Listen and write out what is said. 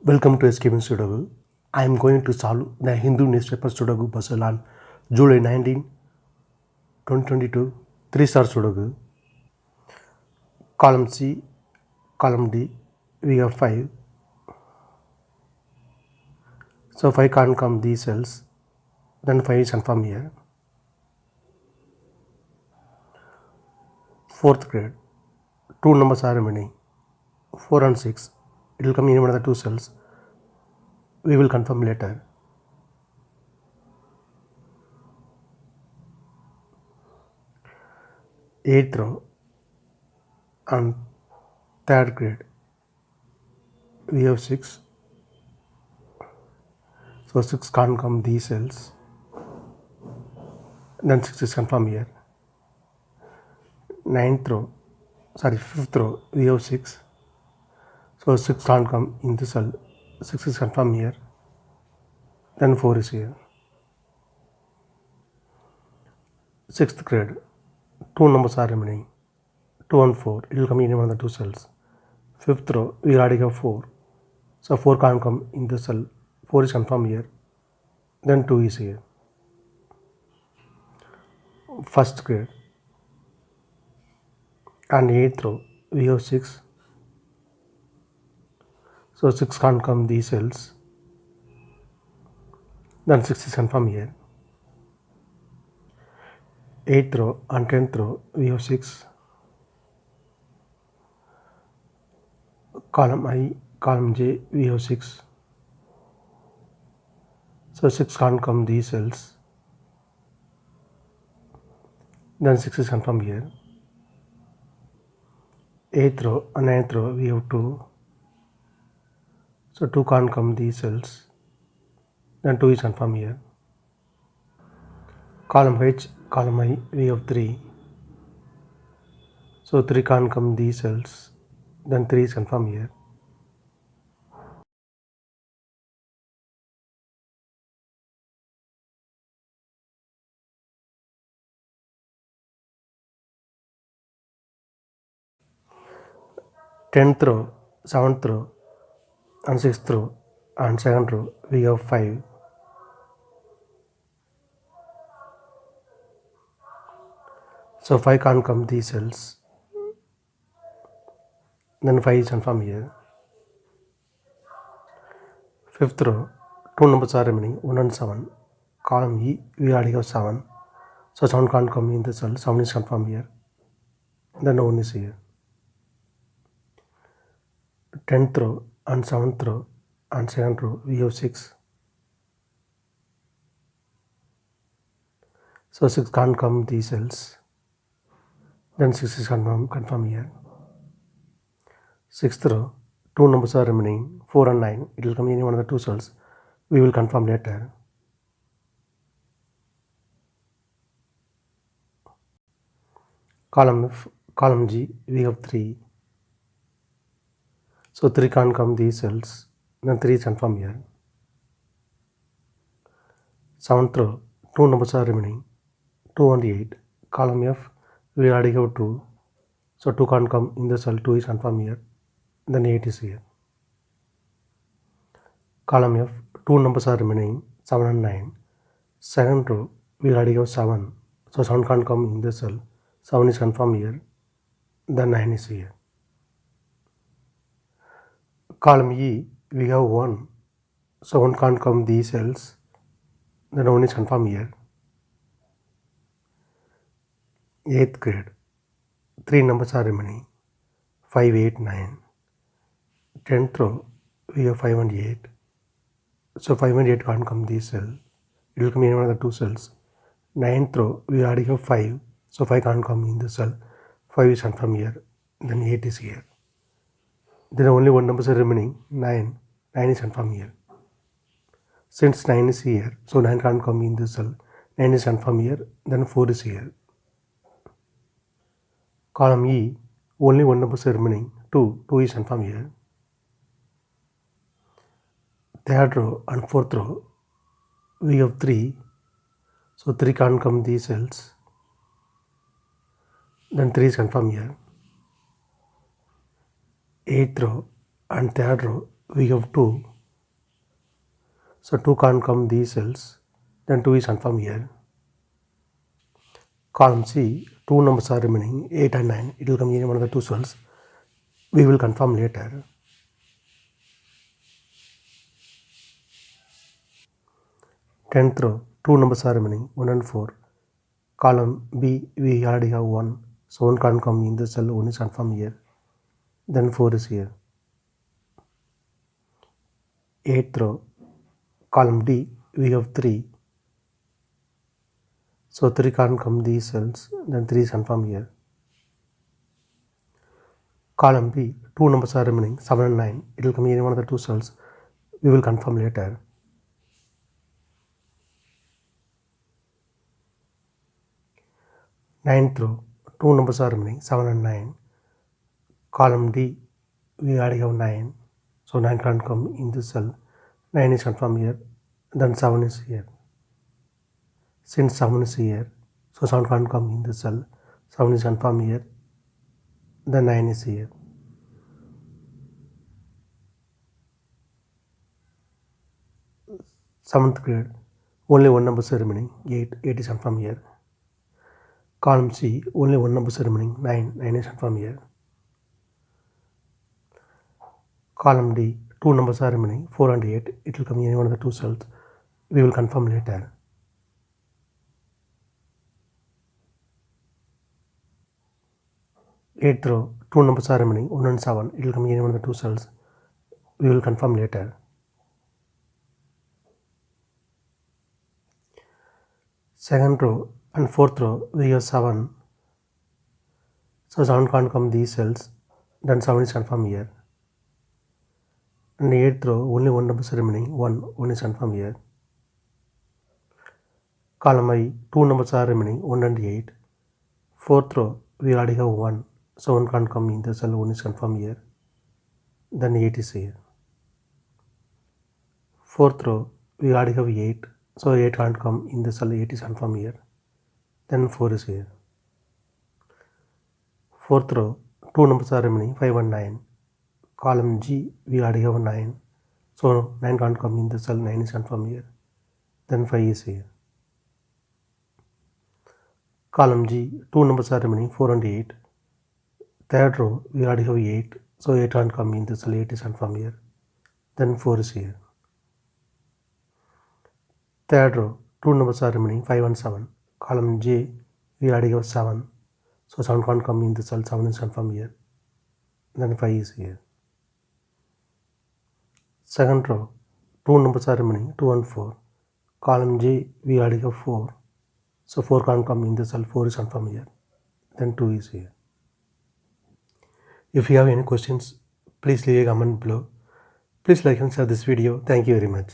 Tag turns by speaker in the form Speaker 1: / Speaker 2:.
Speaker 1: Welcome to Escaping Sudoku. I am going to solve the Hindu newspaper Sudoku puzzle on July 19, 2022. 3-star Sudoku. Column C, column D, we have 5. So 5 can't come these cells, then 5 is confirmed here. 4th grade, 2 numbers are remaining, 4 and 6. It will come in one of the 2 cells. We will confirm later. 8th row and 3rd grade, we have 6. So 6 can't come these cells, then 6 is confirmed here. 5th row, we have 6. So 6 can't come in the cell, 6 is confirmed here, then 4 is here. 6th grade, 2 numbers are remaining, 2 and 4, it will come in one of the 2 cells. 5th row, we already have 4, so 4 can't come in the cell, 4 is confirmed here, then 2 is here. 1st grade and 8th row, we have 6, so 6 can't come these cells, then 6 is confirmed here. 8th row and 10th row, we have 6, column I, column J, we have 6, so 6 can't come these cells, then 6 is confirmed here. 8th row and 9th row, we have 2, so 2 can't come these cells, then 2 is confirmed here. Column H, column I, we have 3, so 3 can't come these cells, then 3 is confirmed here. Tenth row, 7th row and 6th row and 2nd row, we have 5. So 5 can't come these cells, then 5 is confirmed here. 5th row, 2 numbers are remaining, 1 and 7. Column E, we already have 7, so 7 can't come in the cell, 7 is confirmed here, then 1 is here. 10th row and 7th row and 2nd row, we have 6, so 6 can't come these cells, then 6 is confirmed here. 6th row, 2 numbers are remaining, 4 and 9, it will come in one of the 2 cells, we will confirm later. Column F, column G, we have 3, so 3 can't come these cells, then 3 is confirmed here. 7th row, 2 numbers are remaining, 2 and 8. Column F, we already have 2, so 2 can't come in the cell, 2 is confirmed here, then 8 is here. Column F, 2 numbers are remaining, 7 and 9. 2nd row, we already have 7, so 7 can't come in the cell, 7 is confirmed here, then 9 is here. Column E, we have 1, so 1 can't come these cells, then 1 is confirmed here. 8th grade, 3 numbers are remaining, 5, 8, 9. 10th row, we have 5 and 8, so 5 and 8 can't come these cells, it will come in one of the 2 cells. 9th row, we already have 5, so 5 can't come in the cell, 5 is confirmed here, then 8 is here. Then only one number is remaining, 9, 9 is confirmed here. Since 9 is here, so 9 can't come in the cell, 9 is confirmed here, then 4 is here. Column E, only one number is remaining, 2, 2 is confirmed here. 3rd row and 4th row, we have 3, so 3 can't come these cells, then 3 is confirmed here. 8th row and 3rd row, we have 2, So 2 can't come these cells, then 2 is confirmed here. Column C, 2 numbers are remaining, 8 and 9. It will come in one of the 2 cells. We will confirm later. 10th row, 2 numbers are remaining, 1 and 4. Column B, we already have 1. So 1 can't come in the cell, 1 is confirmed here. Then 4 is here. 8th row, column D, we have 3. So 3 can't come these cells, then 3 is confirmed here. Column B, 2 numbers are remaining, 7 and 9. It will come in one of the 2 cells. We will confirm later. 9th row, 2 numbers are remaining, 7 and 9. Column D, we already have 9. So 9 can't come in this cell. 9 is confirmed here. Then 7 is here. Since 7 is here, so 7 can't come in this cell. 7 is confirmed here. Then 9 is here. 7th grade, only 1 number is remaining, 8. 8 is confirmed here. Column C, only 1 number is remaining, 9. 9 is confirmed here. Column D, 2 numbers are remaining, 4 and 8. It will come in one of the 2 cells. We will confirm later. 8th row, 2 numbers are remaining, 1 and 7. It will come in one of the 2 cells. We will confirm later. 2nd row and 4th row, we have 7. So 7 can't come these cells. Then 7 is confirmed here. And 8th row, only 1 number is remaining, 1. 1 is confirmed here. Column I, 2 numbers are remaining, 1 and 8. 4th row, we already have 1. So 1 can't come in the cell, 1 is confirmed here. Then 8 is here. 4th row, we already have 8. So 8 can't come in the cell, 8 is confirmed here. Then 4 is here. 4th row, 2 numbers are remaining, 5 and 9. Column G, we already have 9. So 9 can't come in the cell, 9 is confirmed here. Then 5 is here. Column G, 2 numbers are remaining, 4 and 8. 3rd row, we already have 8. So 8 can't come in the cell, 8 is confirmed here. Then 4 is here. 3rd row, 2 numbers are remaining, 5 and 7. Column J, we already have 7. So 7 can't come in the cell, 7 is confirmed here. Then 5 is here. 2nd row, 2 numbers are remaining, 2 and 4. Column J, we already have 4. So 4 can't come in the cell, 4 is confirmed here. Then 2 is here. If you have any questions, please leave a comment below. Please like and share this video. Thank you very much.